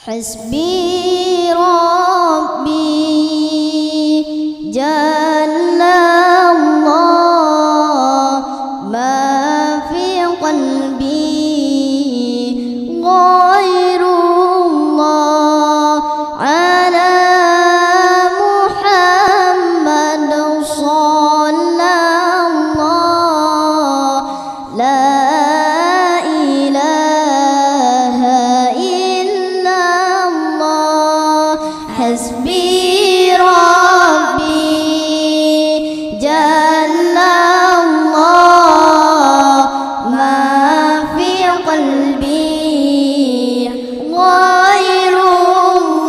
Hasbi Rabbi Jalla Allah ma fi qalbi ghairullah ala Muhammad sallallahu la Hasbi Rabbi Jalla Allah ma fi qalbi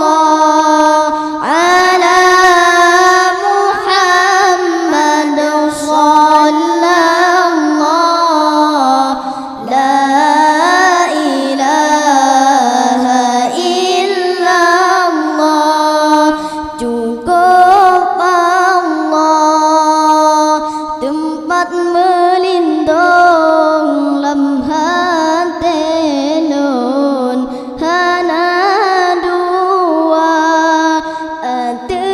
ghairullah ala Muhammad sallallahu la cukup Allah tempat melindung lam hati nun hana dua ate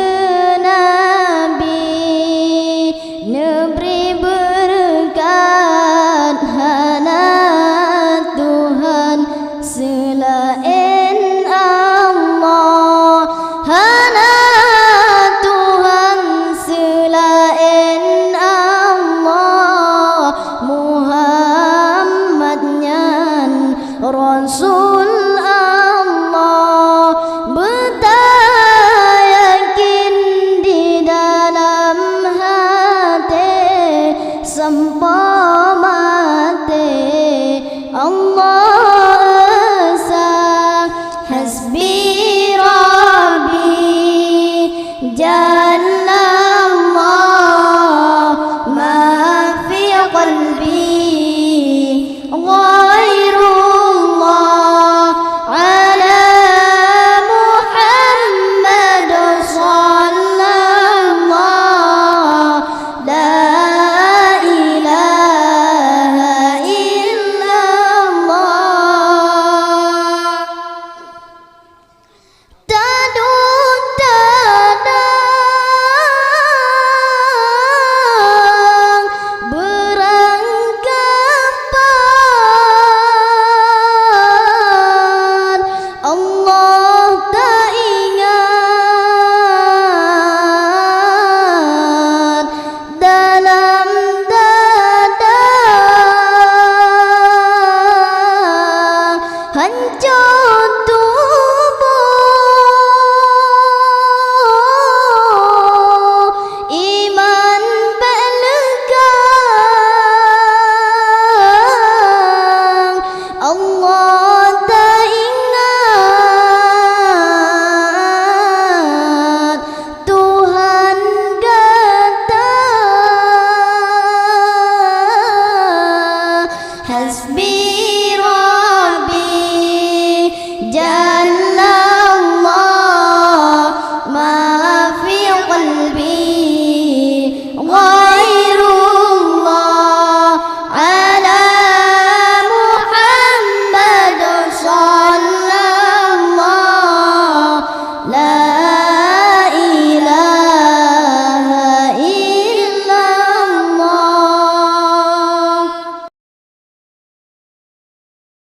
nabi neberi berkat hana Tuhan selain Allah hana Rasul Allah bertayakin di dalam hati sampai mati Allah esa Hasbi Rabbi Jalla Allah ma fi qalbi hancur tubuh iman berlegang Allah tak ingat Tuhan kata Hasbi